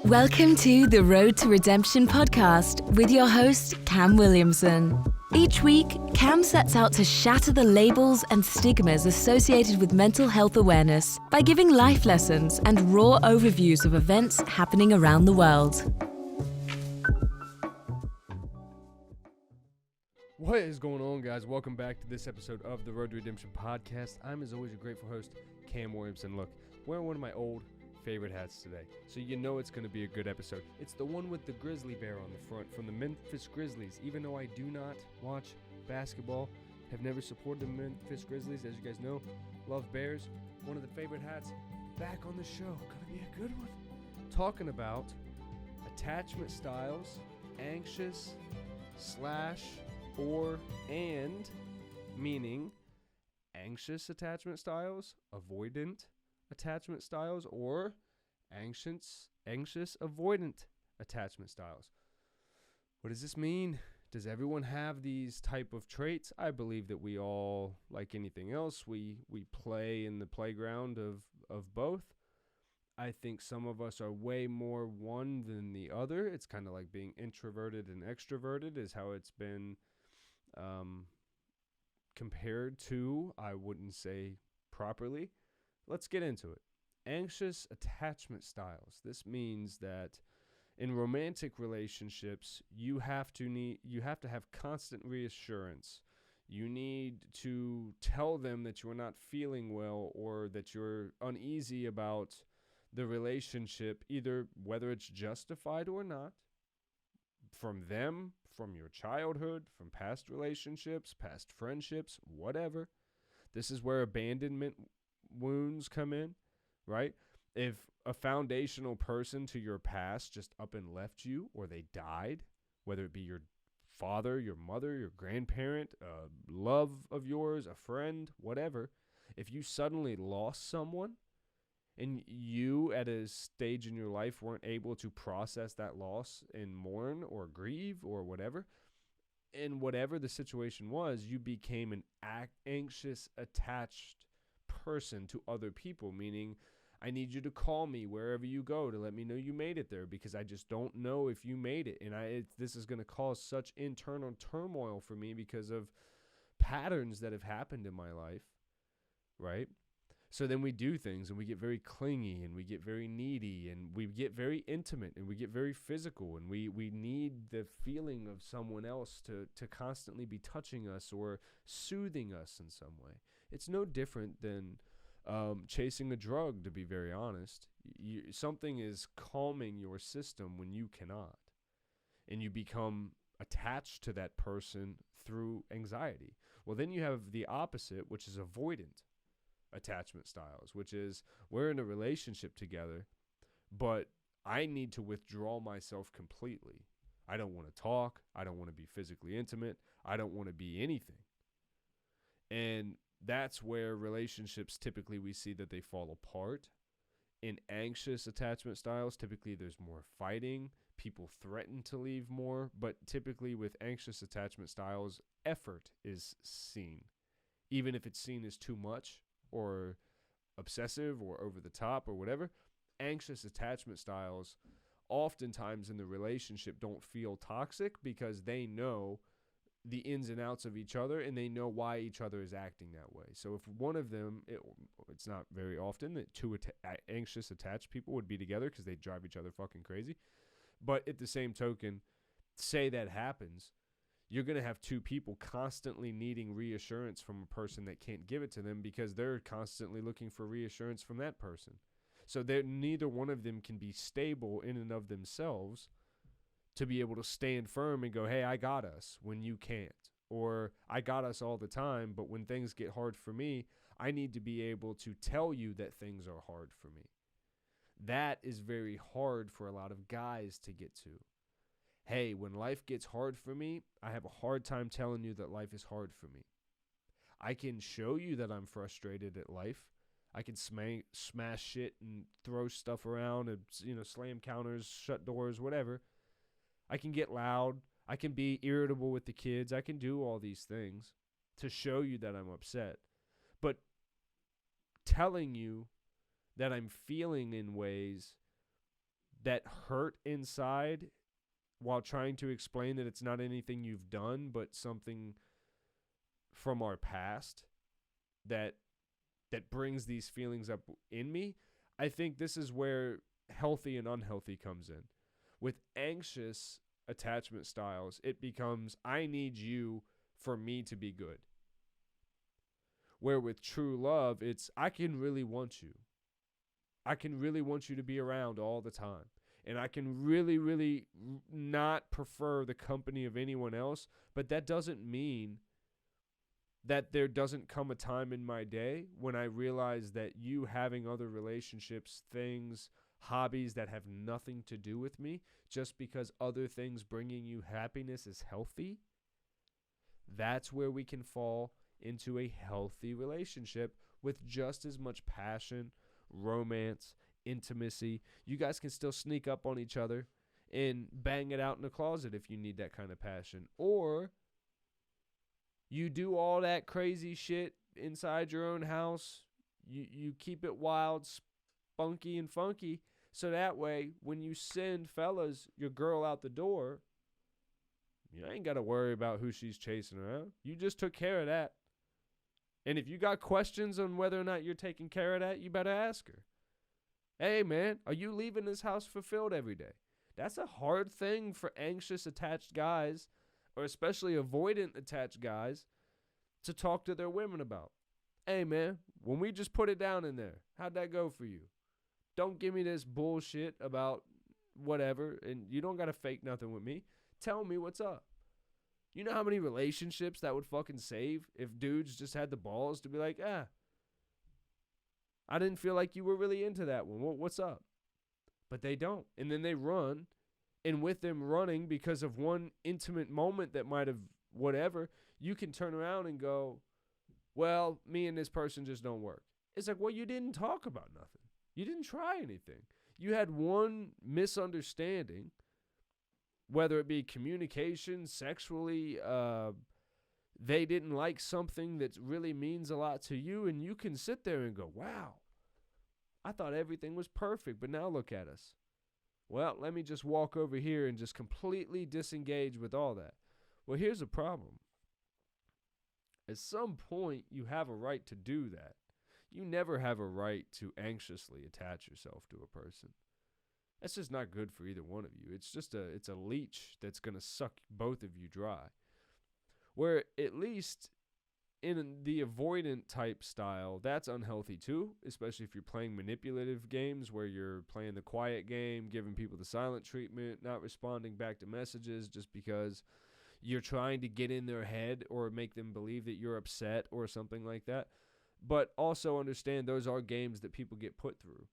Welcome to the Road to Redemption podcast with your host, Cam Williamson. Each week, Cam sets out to shatter the labels and stigmas associated with mental health awareness by giving life lessons and raw overviews of events happening around the world. What is going on, guys? Welcome back to this episode of the Road to Redemption podcast. I'm, as always, your grateful host, Cam Williamson. Look, wearing one of my old favorite hats today, so you know it's going to be a good episode. It's the one with the grizzly bear on the front from the Memphis Grizzlies. Even though I do not watch basketball, have never supported the Memphis Grizzlies, as you guys know, love Bears. One of the favorite hats back on the show. Gonna be a good one. Talking about attachment styles, anxious / or and, meaning anxious attachment styles, avoidant attachment styles, or anxious avoidant attachment styles. What does this mean? Does everyone have these type of traits? I believe that we all, like anything else, we play in the playground of both. I think some of us are way more one than the other. It's kind of like being introverted and extroverted is how it's been compared to. I wouldn't say properly. Let's get into it. Anxious attachment styles. This means that in romantic relationships, you have to have constant reassurance. You need to tell them that you're not feeling well or that you're uneasy about the relationship, either whether it's justified or not, from them, from your childhood, from past relationships, past friendships, whatever. This is where abandonment wounds come in, right? If a foundational person to your past just up and left you, or they died, whether it be your father, your mother, your grandparent, a love of yours, a friend, whatever, if you suddenly lost someone and you at a stage in your life weren't able to process that loss and mourn or grieve or whatever, and whatever the situation was, you became an anxious attached person to other people, meaning I need you to call me wherever you go to let me know you made it there, because I just don't know if you made it. And this is going to cause such internal turmoil for me because of patterns that have happened in my life, right? So then we do things and we get very clingy and we get very needy and we get very intimate and we get very physical, and we need the feeling of someone else to constantly be touching us or soothing us in some way. It's no different than chasing a drug, to be very honest. Something is calming your system when you cannot, and you become attached to that person through anxiety. Well, then you have the opposite, which is avoidant attachment styles, which is we're in a relationship together, but I need to withdraw myself completely. I don't want to talk. I don't want to be physically intimate. I don't want to be anything. And that's where relationships, typically we see that they fall apart. In anxious attachment styles, typically there's more fighting. People threaten to leave more, but typically with anxious attachment styles, effort is seen. Even if it's seen as too much or obsessive or over the top or whatever, anxious attachment styles oftentimes in the relationship don't feel toxic because they know the ins and outs of each other and they know why each other is acting that way. So if one of them, it's not very often that two anxious attached people would be together because they drive each other fucking crazy. But at the same token, say that happens, you're going to have two people constantly needing reassurance from a person that can't give it to them because they're constantly looking for reassurance from that person. So neither one of them can be stable in and of themselves to be able to stand firm and go, hey, I got us when you can't. Or I got us all the time, but when things get hard for me, I need to be able to tell you that things are hard for me. That is very hard for a lot of guys to get to. Hey, when life gets hard for me, I have a hard time telling you that life is hard for me. I can show you that I'm frustrated at life. I can smash shit and throw stuff around and, slam counters, shut doors, whatever. I can get loud. I can be irritable with the kids. I can do all these things to show you that I'm upset. But telling you that I'm feeling in ways that hurt inside while trying to explain that it's not anything you've done, but something from our past that brings these feelings up in me. I think this is where healthy and unhealthy comes in. With anxious attachment styles, it becomes, I need you for me to be good. Where with true love, it's, I can really want you. I can really want you to be around all the time. And I can really, really not prefer the company of anyone else. But that doesn't mean that there doesn't come a time in my day when I realize that you having other relationships, things, hobbies that have nothing to do with me, just because other things bringing you happiness is healthy, that's where we can fall into a healthy relationship with just as much passion, romance, intimacy. You guys can still sneak up on each other and bang it out in the closet if you need that kind of passion. Or you do all that crazy shit inside your own house. You keep it wild, spunky, and funky. So that way, when you send, fellas, your girl out the door, you ain't got to worry about who she's chasing around. You just took care of that. And if you got questions on whether or not you're taking care of that, you better ask her. Hey, man, are you leaving this house fulfilled every day? That's a hard thing for anxious attached guys, or especially avoidant attached guys, to talk to their women about. Hey, man, when we just put it down in there, how'd that go for you? Don't give me this bullshit about whatever, and you don't got to fake nothing with me. Tell me what's up. You know how many relationships that would fucking save if dudes just had the balls to be like, I didn't feel like you were really into that one. What's up? But they don't. And then they run. And with them running because of one intimate moment that might have whatever, you can turn around and go, well, me and this person just don't work. It's like, well, you didn't talk about nothing. You didn't try anything. You had one misunderstanding, whether it be communication, sexually, they didn't like something that really means a lot to you, and you can sit there and go, wow, I thought everything was perfect, but now look at us. Well, let me just walk over here and just completely disengage with all that. Well, here's the problem. At some point, you have a right to do that. You never have a right to anxiously attach yourself to a person. That's just not good for either one of you. It's a leech that's going to suck both of you dry. Where at least in the avoidant type style, that's unhealthy too, especially if you're playing manipulative games where you're playing the quiet game, giving people the silent treatment, not responding back to messages just because you're trying to get in their head or make them believe that you're upset or something like that. But also understand those are games that people get put through.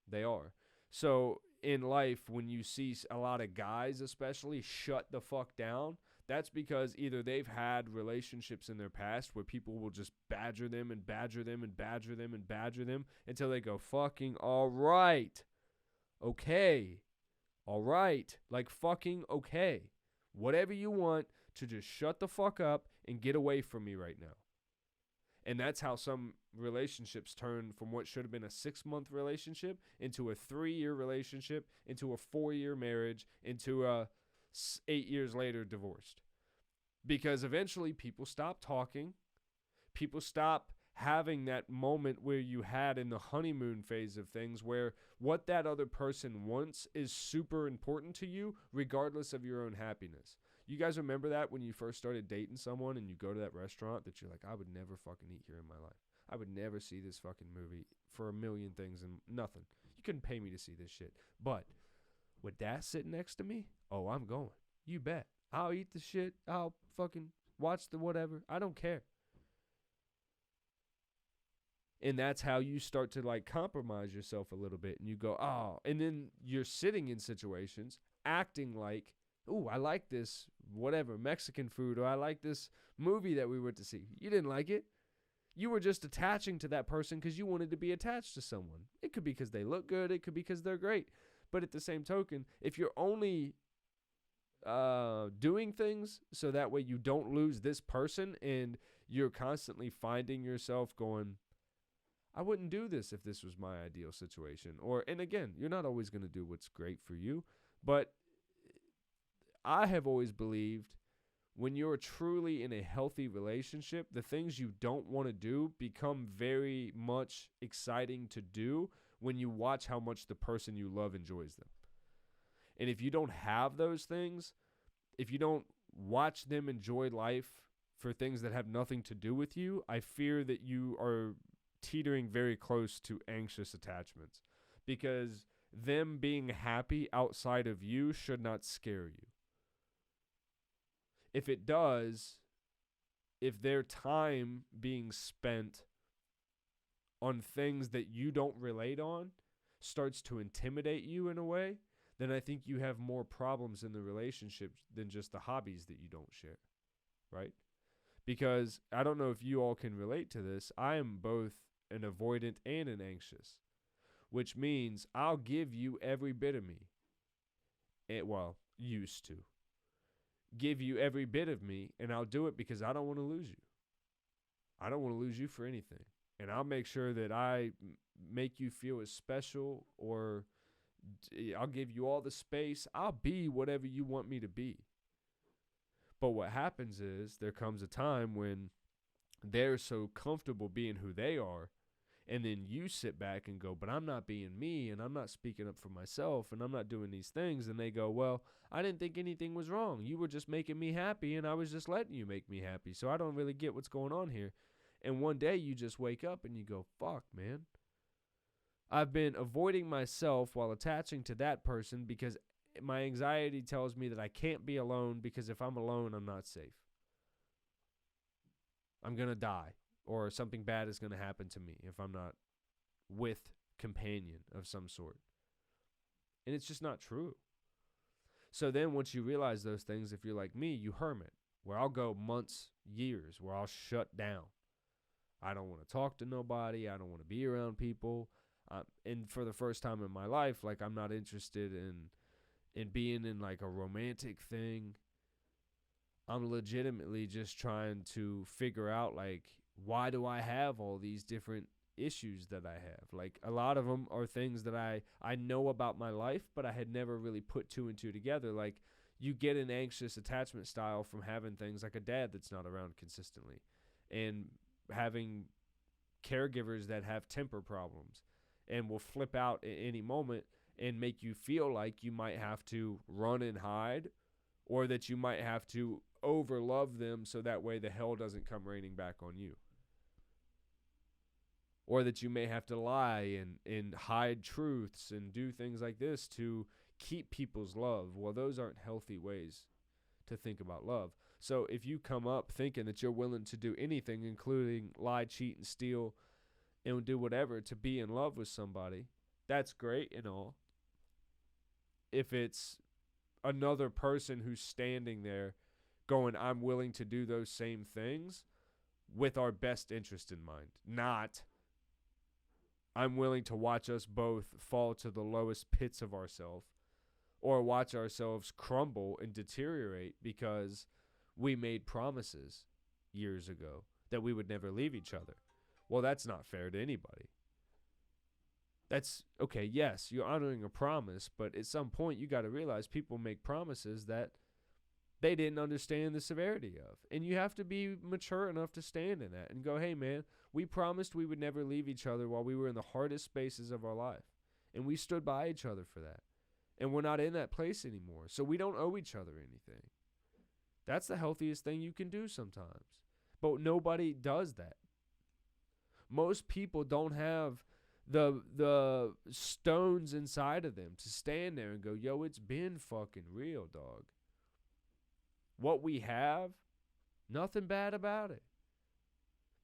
They are. So in life, when you see a lot of guys especially shut the fuck down, that's because either they've had relationships in their past where people will just badger them and badger them and badger them and badger them until they go, fucking all right. Okay. All right. Like fucking okay. Whatever you want to just shut the fuck up and get away from me right now. And that's how some relationships turn from what should have been a 6-month relationship into a 3-year relationship, into a 4-year marriage, into a 8 years later divorced. Because eventually people stop talking. People stop having that moment where you had in the honeymoon phase of things where what that other person wants is super important to you regardless of your own happiness. You guys remember that when you first started dating someone and you go to that restaurant that you're like, I would never fucking eat here in my life. I would never see this fucking movie for a million things and nothing. You couldn't pay me to see this shit. But with that sitting next to me, oh, I'm going. You bet. I'll eat the shit. I'll fucking watch the whatever. I don't care. And that's how you start to like compromise yourself a little bit. And you go, oh. And then you're sitting in situations acting like, ooh, I like this whatever Mexican food, or I like this movie that we went to see. You didn't like it. You were just attaching to that person because you wanted to be attached to someone. It could be because they look good. It could be because they're great. But at the same token, if you're only doing things so that way you don't lose this person and you're constantly finding yourself going, I wouldn't do this if this was my ideal situation. And again, you're not always going to do what's great for you, but I have always believed when you're truly in a healthy relationship, the things you don't want to do become very much exciting to do when you watch how much the person you love enjoys them. And if you don't have those things, if you don't watch them enjoy life for things that have nothing to do with you, I fear that you are teetering very close to anxious attachments, because them being happy outside of you should not scare you. If it does, if their time being spent on things that you don't relate on starts to intimidate you in a way, then I think you have more problems in the relationship than just the hobbies that you don't share, right? Because I don't know if you all can relate to this. I am both an avoidant and an anxious, which means I'll give you every bit of me. Used to give you every bit of me, and I'll do it because I don't want to lose you. I don't want to lose you for anything. And I'll make sure that I make you feel as special, or I'll give you all the space. I'll be whatever you want me to be. But what happens is there comes a time when they're so comfortable being who they are, and then you sit back and go, but I'm not being me, and I'm not speaking up for myself, and I'm not doing these things. And they go, well, I didn't think anything was wrong. You were just making me happy, and I was just letting you make me happy. So I don't really get what's going on here. And one day you just wake up and you go, fuck, man. I've been avoiding myself while attaching to that person because my anxiety tells me that I can't be alone, because if I'm alone, I'm not safe. I'm going to die, or something bad is going to happen to me if I'm not with companion of some sort. And it's just not true. So then once you realize those things, if you're like me, you hermit, where I'll go months, years, where I'll shut down. I don't want to talk to nobody. I don't want to be around people. And for the first time in my life, like, I'm not interested in being in like a romantic thing. I'm legitimately just trying to figure out, like, why do I have all these different issues that I have? Like, a lot of them are things that I know about my life, but I had never really put two and two together. Like, you get an anxious attachment style from having things like a dad that's not around consistently, and having caregivers that have temper problems and will flip out at any moment and make you feel like you might have to run and hide, or that you might have to overlove them so that way the hell doesn't come raining back on you. Or that you may have to lie and hide truths and do things like this to keep people's love. Well, those aren't healthy ways to think about love. So if you come up thinking that you're willing to do anything, including lie, cheat, and steal, and do whatever to be in love with somebody, that's great and all. If it's another person who's standing there going, I'm willing to do those same things with our best interest in mind, not I'm willing to watch us both fall to the lowest pits of ourselves, or watch ourselves crumble and deteriorate because we made promises years ago that we would never leave each other. Well, that's not fair to anybody. That's okay. Yes, you're honoring a promise, but at some point you got to realize people make promises that they didn't understand the severity of. And you have to be mature enough to stand in that and go, hey, man, we promised we would never leave each other while we were in the hardest spaces of our life. And we stood by each other for that. And we're not in that place anymore. So we don't owe each other anything. That's the healthiest thing you can do sometimes. But nobody does that. Most people don't have the stones inside of them to stand there and go, yo, it's been fucking real, dog. What we have, nothing bad about it.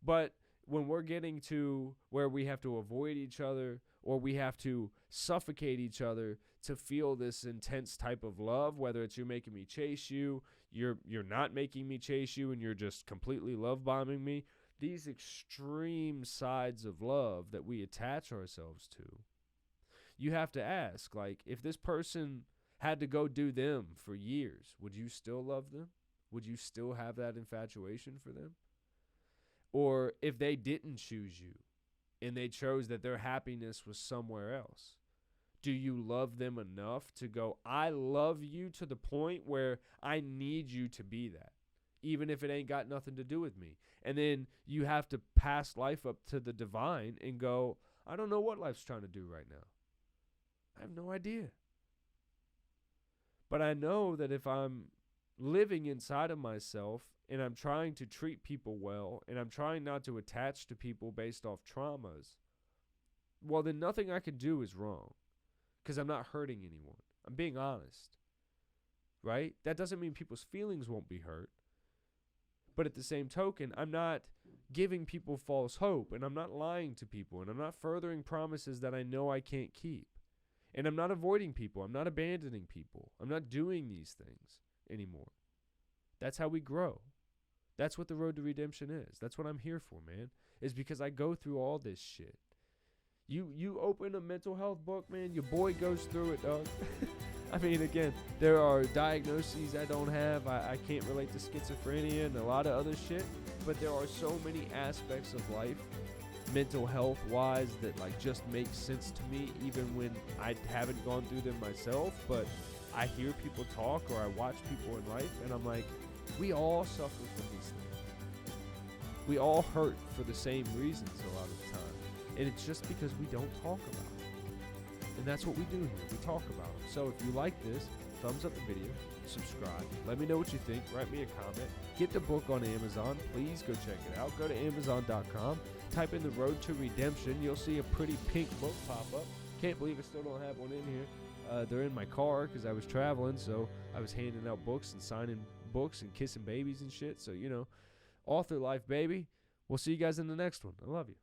But when we're getting to where we have to avoid each other, or we have to suffocate each other to feel this intense type of love, whether it's you're making me chase you, you're not making me chase you, and you're just completely love bombing me, these extreme sides of love that we attach ourselves to, you have to ask, like, if this person had to go do them for years, would you still love them? Would you still have that infatuation for them? Or if they didn't choose you, and they chose that their happiness was somewhere else? Do you love them enough to go, I love you to the point where I need you to be that, even if it ain't got nothing to do with me? And then you have to pass life up to the divine and go, I don't know what life's trying to do right now. I have no idea. But I know that if I'm living inside of myself and I'm trying to treat people well and I'm trying not to attach to people based off traumas, well, then nothing I can do is wrong because I'm not hurting anyone. I'm being honest, right? That doesn't mean people's feelings won't be hurt. But at the same token, I'm not giving people false hope, and I'm not lying to people, and I'm not furthering promises that I know I can't keep. And I'm not avoiding people. I'm not abandoning people. I'm not doing these things anymore. That's how we grow. That's what the road to redemption is. That's what I'm here for, man, is because I go through all this shit. You open a mental health book, man, your boy goes through it, dog. I mean, again, there are diagnoses I don't have. I can't relate to schizophrenia and a lot of other shit. But there are so many aspects of life, mental health wise, that like just make sense to me even when I haven't gone through them myself. But I hear people talk or I watch people in life and I'm like, we all suffer from these things. We all hurt for the same reasons a lot of the time. And it's just because we don't talk about it. And that's what we do here. We talk about it. So if you like this, thumbs up the video, subscribe. Let me know what you think. Write me a comment. Get the book on Amazon. Please go check it out. Go to Amazon.com. Type in The Road to Redemption. You'll see a pretty pink book pop up. Can't believe I still don't have one in here. They're in my car because I was traveling, so I was handing out books and signing books and kissing babies and shit. So, you know, author life, baby. We'll see you guys in the next one. I love you.